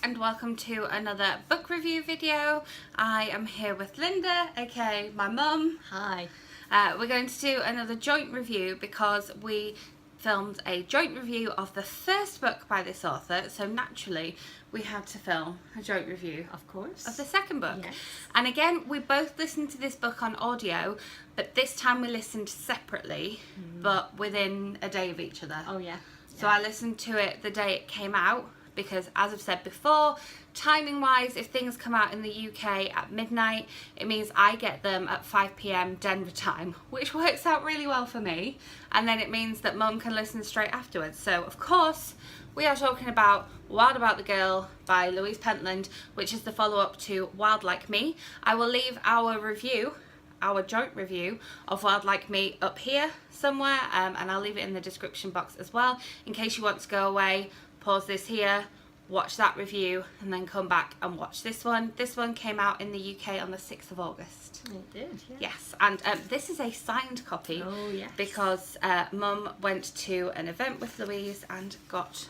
and welcome to another book review video. I am here with Linda, aka my mum. Hi. We're going to do another joint review because we filmed a joint review of the first book by this author, so naturally we had to film a joint review, Of course. of the second book. Yes. And again, we both listened to this book on audio, but this time we listened separately, but within a day of each other. Oh yeah. So I listened to it the day it came out because, as I've said before, timing wise, if things come out in the UK at midnight, it means I get them at 5 p.m. Denver time, which works out really well for me. And then it means that Mum can listen straight afterwards. So of course we are talking about Wild About the Girl by Louise Pentland, which is the follow-up to Wild Like Me. I will leave our review, our joint review of Wild Like Me up here somewhere, and I'll leave it in the description box as well in case you want to go away, pause this here, watch that review, and then come back and watch this one. This one came out in the UK on the 6th of August. It did, yeah. Yes, and this is a signed copy. Oh, yes. Because Mum went to an event with Louise and got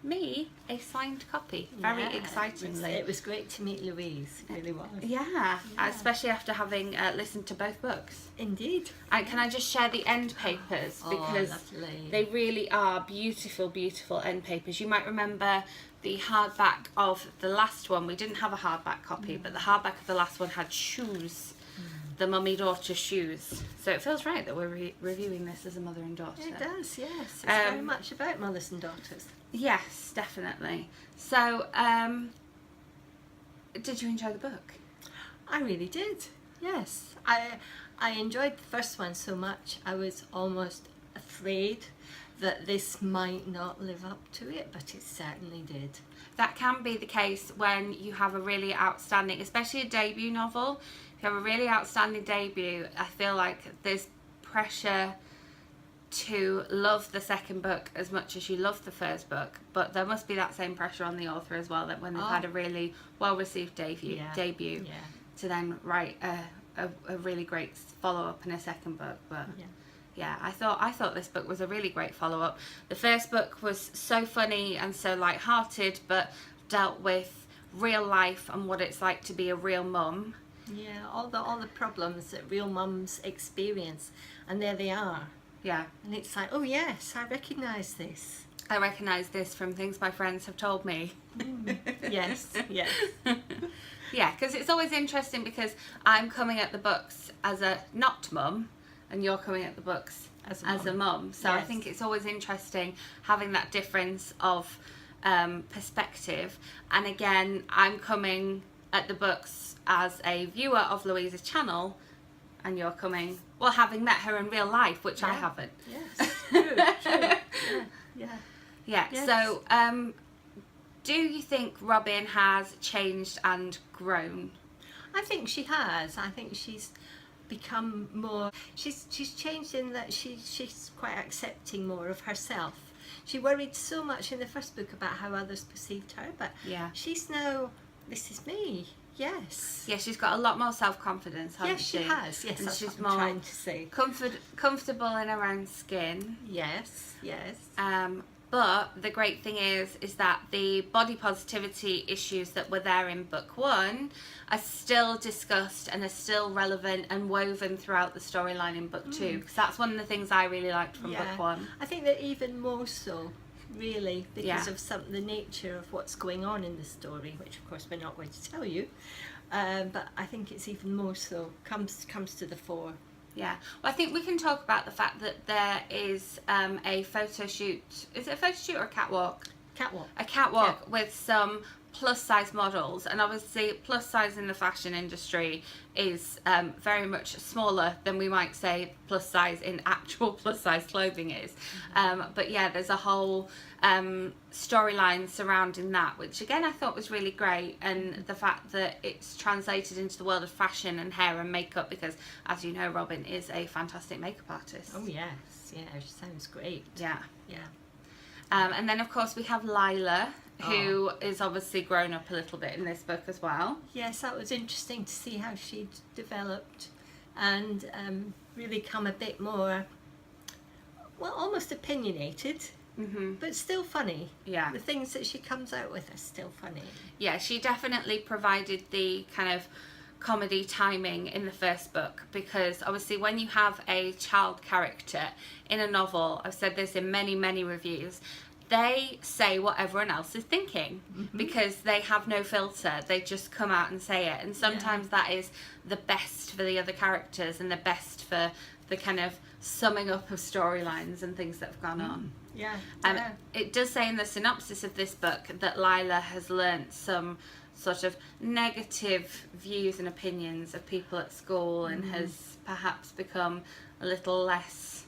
me a signed copy, very Yeah, excitingly. It was great to meet Louise, it really was. Yeah, especially after having listened to both books. Indeed. And can I just share the end papers, because lovely. they really are beautiful, beautiful end papers. You might remember the hardback of the last one. We didn't have a hardback copy, but the hardback of the last one had shoes, the mummy-daughter shoes. So it feels right that we're reviewing this as a mother and daughter. It does, yes. It's very much about mothers and daughters. Yes, definitely. So, did you enjoy the book? I really did, yes. I enjoyed the first one so much, I was almost afraid that this might not live up to it, but it certainly did. That can be the case when you have a really outstanding, especially a debut novel. If you have a really outstanding debut, I feel like there's pressure to love the second book as much as you love the first book, but there must be that same pressure on the author as well, that when they've had a really well-received debut to then write a really great follow-up in a second book. But yeah, I thought this book was a really great follow-up. The first book was so funny and so light-hearted, but dealt with real life and what it's like to be a real mum. Yeah, all the problems that real mums experience, and there they are. Yeah. And it's like, oh yes, I recognise this. I recognise this from things my friends have told me. Yes, yes. Yeah, because it's always interesting because I'm coming at the books as a not mum, and you're coming at the books as a mum. So I think it's always interesting having that difference of perspective. And again, I'm coming at the books as a viewer of Louise's channel, and you're coming, well, having met her in real life, which I haven't. Yes, true. Yeah. Yes. So do you think Robin has changed and grown? I think she has. I think she's become more, she's changed in that she's quite accepting more of herself. She worried so much in the first book about how others perceived her, but she's now, this is me. Yes. Yeah, she's got a lot more self-confidence, hasn't she? Yes, she has. Yes, and that's she's what I'm trying to say. Comfortable in her own skin. Yes, yes. But the great thing is that the body positivity issues that were there in book one are still discussed and are still relevant and woven throughout the storyline in book two. Because that's one of the things I really liked from book one. I think that even more so, really, because of the nature of what's going on in the story, which of course we're not going to tell you. But I think it's even more so, comes to the fore. Yeah, well, I think we can talk about the fact that there is a photo shoot. Is it a photo shoot or a catwalk? Catwalk. A catwalk with some plus size models, and obviously plus size in the fashion industry is very much smaller than we might say plus size in actual plus size clothing is. But yeah, there's a whole storyline surrounding that, which again I thought was really great, and the fact that it's translated into the world of fashion and hair and makeup, because as you know, Robin is a fantastic makeup artist. Oh yes, yeah, she sounds great. Yeah. Yeah. And then of course we have Lila, who is obviously grown up a little bit in this book as well. Yes, that was interesting to see how she'd developed and really come a bit more, well, almost opinionated but still funny. Yeah. The things that she comes out with are still funny. Yeah, she definitely provided the kind of comedy timing in the first book, because obviously when you have a child character in a novel, I've said this in many reviews, they say what everyone else is thinking because they have no filter. They just come out and say it, and sometimes that is the best for the other characters and the best for the kind of summing up of storylines and things that have gone on. Yeah. It does say in the synopsis of this book that Lila has learnt some sort of negative views and opinions of people at school and has perhaps become a little less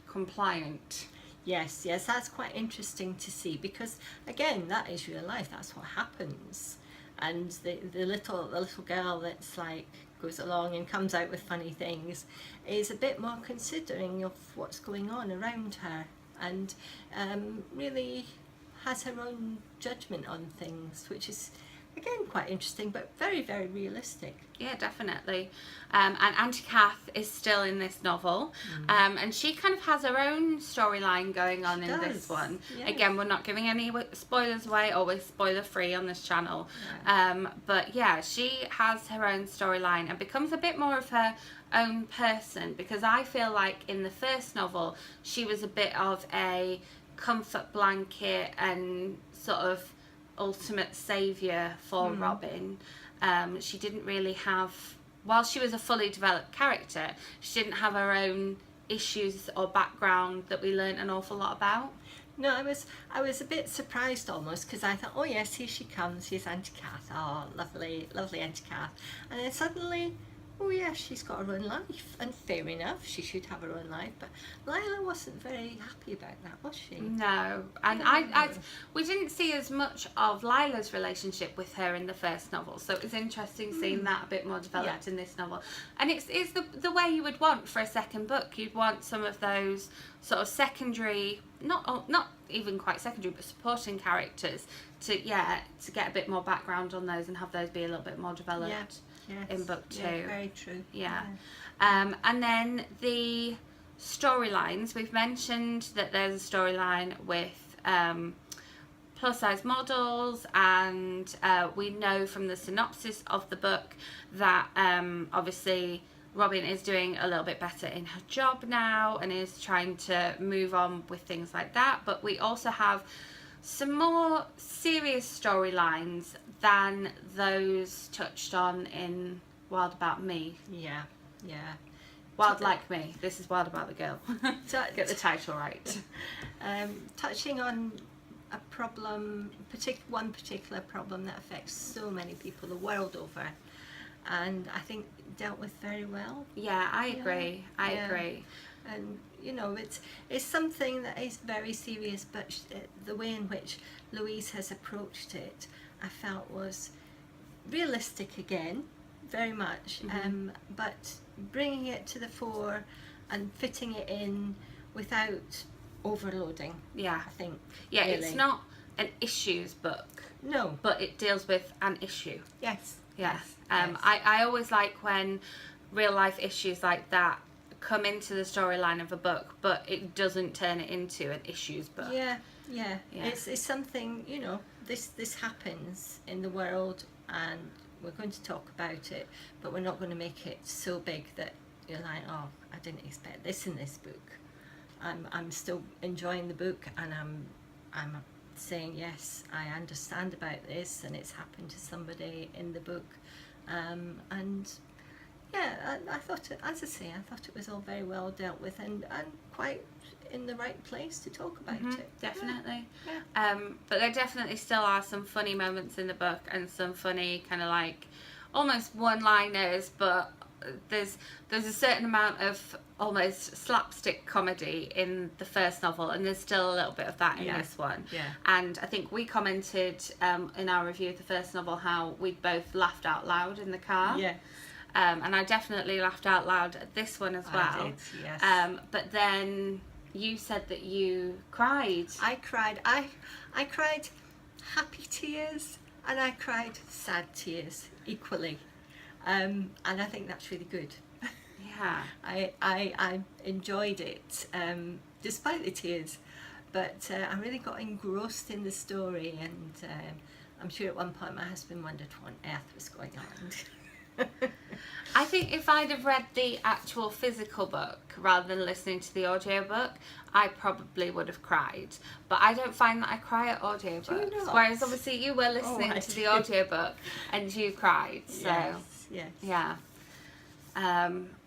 compliant. Yes, that's quite interesting to see, because again, that is real life. That's what happens. And the little girl that's like goes along and comes out with funny things is a bit more considering of what's going on around her, and really has her own judgment on things, which is again quite interesting, but very realistic. Yeah, definitely. And Auntie Kath is still in this novel, and she kind of has her own storyline going on in this one. Yes. Again, we're not giving any spoilers away, always spoiler free on this channel. But yeah, she has her own storyline and becomes a bit more of her own person, because I feel like in the first novel she was a bit of a comfort blanket and sort of ultimate saviour for Robin. She didn't really have, while she was a fully developed character, she didn't have her own issues or background that we learnt an awful lot about. No, I was a bit surprised almost, because I thought, oh yes, here she comes, here's Auntie Kath, oh lovely Auntie Kath, and then suddenly, oh yes, she's got her own life, and fair enough, she should have her own life, but Lila wasn't very happy about that, was she? No, and we didn't see as much of Lila's relationship with her in the first novel, so it was interesting seeing that a bit more developed in this novel. And it's the way you would want for a second book. You'd want some of those sort of secondary, not even quite secondary, but supporting characters to get a bit more background on those and have those be a little bit more developed. In book 2. Yeah, very true. And then the storylines, we've mentioned that there's a storyline with plus size models, and we know from the synopsis of the book that obviously Robin is doing a little bit better in her job now and is trying to move on with things like that. But we also have some more serious storylines than those touched on in Wilde About Me. Yeah. Wilde Like Me. This is Wilde About the Girl. Get the title right. Touching on a problem, one particular problem that affects so many people the world over, and I think dealt with very well. Yeah, I agree. I agree. And you know, it's something that is very serious, but the way in which Louise has approached it, I felt was realistic again, very much, but bringing it to the fore and fitting it in without overloading. Yeah, I think. Yeah, really. It's not an issues book. No, but it deals with an issue. Yes. Yes. I always like when real life issues like that come into the storyline of a book, but it doesn't turn it into an issues book. Yeah. It's something, you know, this happens in the world, and we're going to talk about it, but we're not going to make it so big that you're like, oh, I didn't expect this in this book. I'm still enjoying the book, and I'm saying, yes, I understand about this, and it's happened to somebody in the book, and yeah, I thought it, as I say, I thought it was all very well dealt with, and quite in the right place to talk about it. Definitely. Yeah. But there definitely still are some funny moments in the book, and some funny kind of like almost one-liners, but there's a certain amount of almost slapstick comedy in the first novel, and there's still a little bit of that in this one. Yeah. And I think we commented in our review of the first novel how we both laughed out loud in the car. Yeah. And I definitely laughed out loud at this one as well. I did, yes. But then you said that you cried. I cried. I cried happy tears, and I cried sad tears equally. And I think that's really good. Yeah. I enjoyed it, despite the tears, But I really got engrossed in the story, and I'm sure at one point my husband wondered what on earth was going on. I think if I'd have read the actual physical book rather than listening to the audiobook, I probably would have cried. But I don't find that I cry at audiobooks. Do you not? Whereas obviously you were listening I to the do. audiobook and you cried. So Yes. yeah.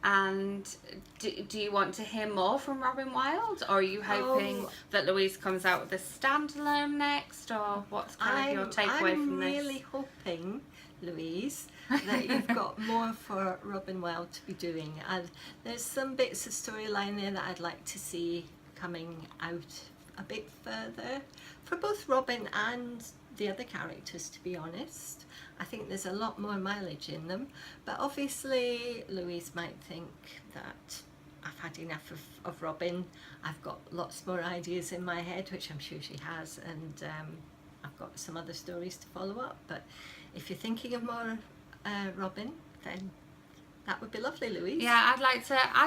And do you want to hear more from Robin Wilde, or are you hoping that Louise comes out with a standalone next, or what's kind of your takeaway from this? I'm really hoping, Louise, that you've got more for Robin Wilde to be doing. And there's some bits of storyline there that I'd like to see coming out a bit further for both Robin and the other characters, to be honest. I think there's a lot more mileage in them, but obviously Louise might think that I've had enough of Robin. I've got lots more ideas in my head, which I'm sure she has, and I've got some other stories to follow up. But if you're thinking of more Robin, then that would be lovely, Louise. Yeah, I'd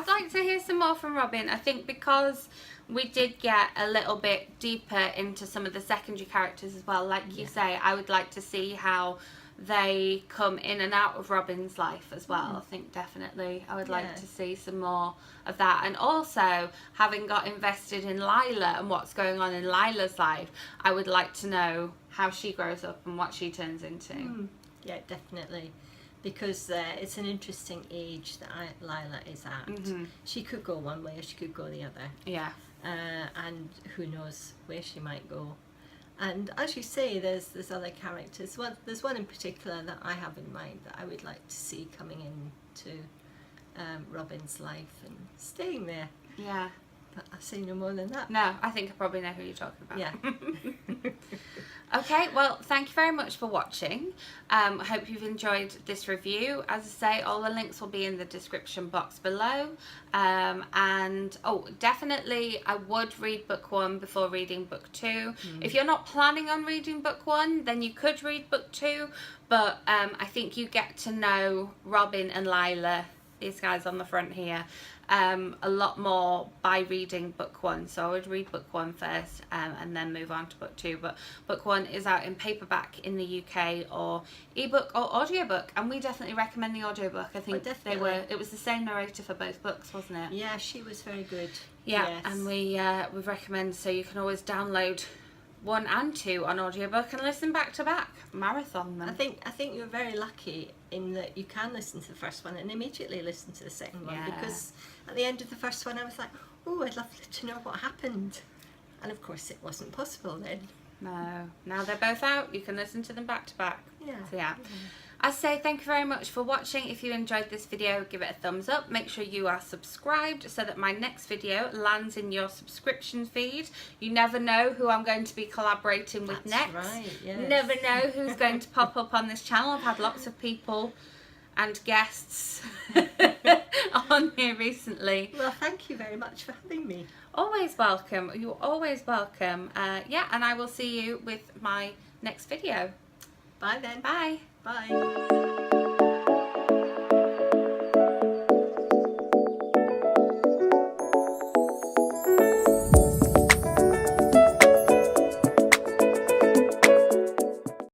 like to hear some more from Robin. I think because we did get a little bit deeper into some of the secondary characters as well, like you say, I would like to see how they come in and out of Robin's life as well. I think definitely I would like to see some more of that. And also, having got invested in Lila and what's going on in Lila's life, I would like to know how she grows up and what she turns into. Yeah, definitely, because it's an interesting age that Lila is at. She could go one way or she could go the other. Yeah. And who knows where she might go. And as you say, there's other characters. Well, there's one in particular that I have in mind that I would like to see coming into Robin's life and staying there. Yeah. But I'll say no more than that. No, I think I probably know who you're talking about. Yeah. Okay, well, thank you very much for watching. I hope you've enjoyed this review. As I say, all the links will be in the description box below. And definitely I would read book 1 before reading book 2. If you're not planning on reading book 1, then you could read book 2. But I think you get to know Robin and Lila, these guys on the front here, a lot more by reading book 1. So I would read book 1 first and then move on to book 2. But book 1 is out in paperback in the UK, or ebook or audiobook, and we definitely recommend the audiobook. I think it was the same narrator for both books, wasn't it? Yeah, she was very good. Yeah, yes. and we recommend, so you can always download 1 and 2 on audiobook and listen back to back, marathon them. I think you're very lucky in that you can listen to the first one and immediately listen to the second one, because at the end of the first one I was like, oh, I'd love to know what happened, and of course it wasn't possible then. No, now they're both out, you can listen to them back to back. Yeah. So yeah. I say thank you very much for watching. If you enjoyed this video, give it a thumbs up. Make sure you are subscribed so that my next video lands in your subscription feed. You never know who I'm going to be collaborating with next. That's right, yes. Never know who's going to pop up on this channel. I've had lots of people and guests on here recently. Well, thank you very much for having me. Always welcome. You're always welcome. Yeah, and I will see you with my next video. Bye then. Bye. Bye.